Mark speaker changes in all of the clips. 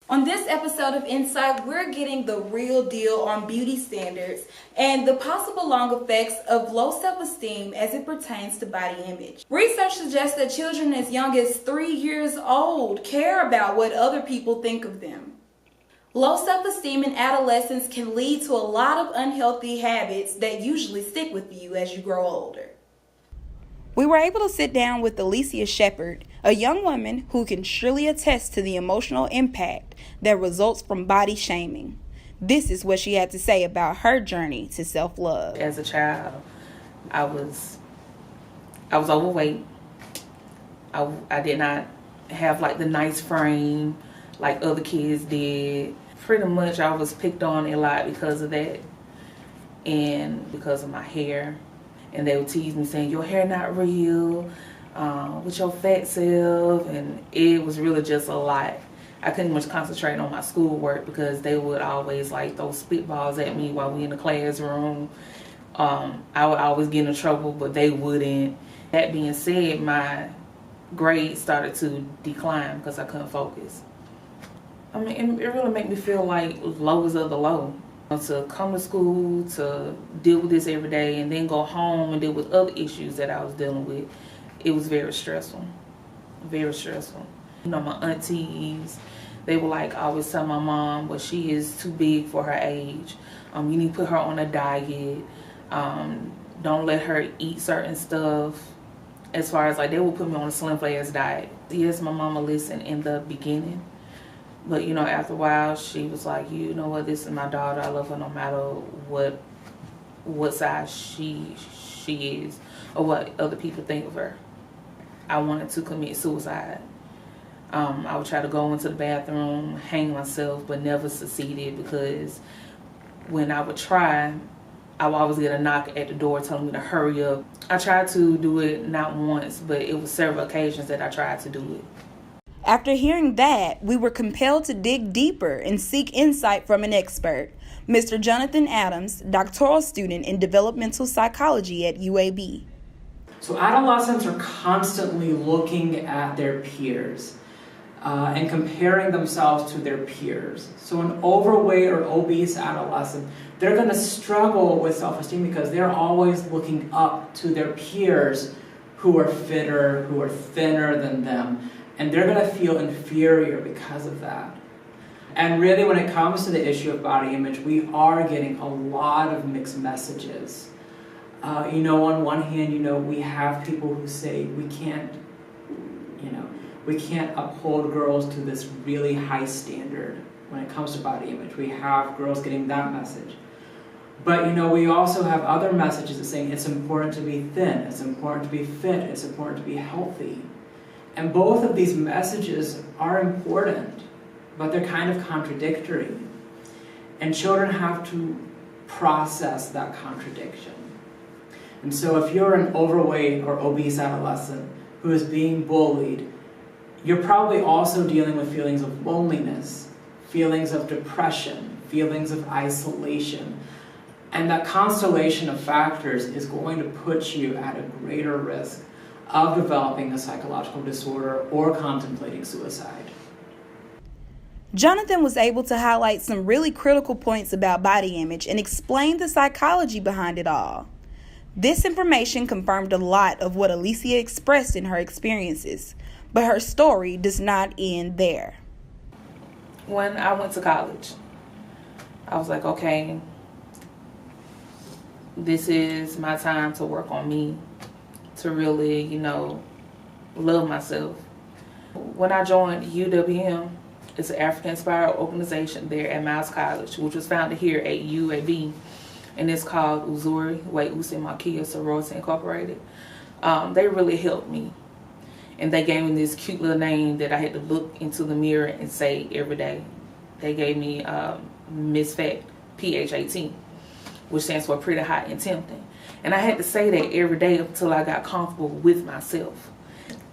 Speaker 1: On this episode of Insight, we're getting the real deal on beauty standards and the possible long effects of low self-esteem as it pertains to body image. Research suggests that children as young as 3 years old care about what other people think of them. Low self-esteem in adolescence can lead to a lot of unhealthy habits that usually stick with you as you grow older. We were able to sit down with Alicia Shepard, a young woman who can surely attest to the emotional impact that results from body shaming. This is what she had to say about her journey to self-love.
Speaker 2: As a child, I was overweight. I did not have like the nice frame like other kids did. Pretty much I was picked on a lot because of that and because of my hair. And they would tease me saying, your hair not real, with your fat self, and it was really just a lot. I couldn't much concentrate on my schoolwork because they would always like throw spitballs at me while we in the classroom. I would always get in trouble, but they wouldn't. That being said, my grades started to decline because I couldn't focus. I mean, it really made me feel like lowest of the low. To come to school, to deal with this every day, and then go home and deal with other issues that I was dealing with, it was very stressful. Very stressful. You know, my aunties, they would like always tell my mom, well, she is too big for her age. You need to put her on a diet. Don't let her eat certain stuff. As far as like, they would put me on a Slim Fast diet. Yes, my mama listened in the beginning. But, you know, after a while, she was like, you know what, this is my daughter. I love her no matter what size she is or what other people think of her. I wanted to commit suicide. I would try to go into the bathroom, hang myself, but never succeeded because when I would try, I would always get a knock at the door telling me to hurry up. I tried to do it not once, but it was several occasions that I tried to do it.
Speaker 1: After hearing that, we were compelled to dig deeper and seek insight from an expert, Mr. Jonathan Adams, doctoral student in developmental psychology at UAB.
Speaker 3: So adolescents are constantly looking at their peers and comparing themselves to their peers. So an overweight or obese adolescent, they're going to struggle with self-esteem because they're always looking up to their peers who are fitter, who are thinner than them. And they're going to feel inferior because of that. And really, when it comes to the issue of body image, we are getting a lot of mixed messages. On one hand, we have people who say we can't uphold girls to this really high standard when it comes to body image. We have girls getting that message. But, we also have other messages that saying it's important to be thin, it's important to be fit, it's important to be healthy. And both of these messages are important, but they're kind of contradictory. And children have to process that contradiction. And so if you're an overweight or obese adolescent who is being bullied, you're probably also dealing with feelings of loneliness, feelings of depression, feelings of isolation. And that constellation of factors is going to put you at a greater risk of developing a psychological disorder or contemplating suicide.
Speaker 1: Jonathan was able to highlight some really critical points about body image and explain the psychology behind it all. This information confirmed a lot of what Alicia expressed in her experiences, but her story does not end there.
Speaker 2: When I went to college, I was like, okay, this is my time to work on me, to really, love myself. When I joined UWM, it's an African-inspired organization there at Miles College, which was founded here at UAB, and it's called Uzuri Weusi Makia Sorority Incorporated. They really helped me, and they gave me this cute little name that I had to look into the mirror and say every day. They gave me Miss Fat, PHAT, which stands for Pretty Hot and Tempting. And I had to say that every day until I got comfortable with myself.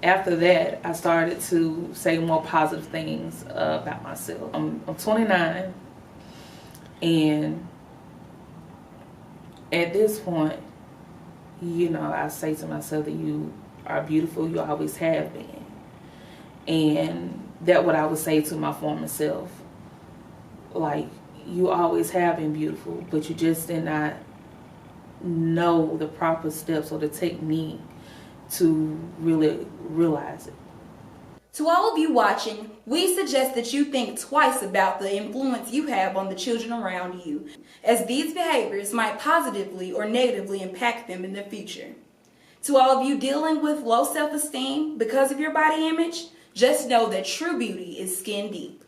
Speaker 2: After that, I started to say more positive things about myself. I'm 29, and at this point, I say to myself that you are beautiful, you always have been. And that's what I would say to my former self. like you always have been beautiful, but you just did not know the proper steps or the technique to really realize it.
Speaker 1: To all of you watching, we suggest that you think twice about the influence you have on the children around you, as these behaviors might positively or negatively impact them in the future. To all of you dealing with low self-esteem because of your body image, just know that true beauty is skin deep.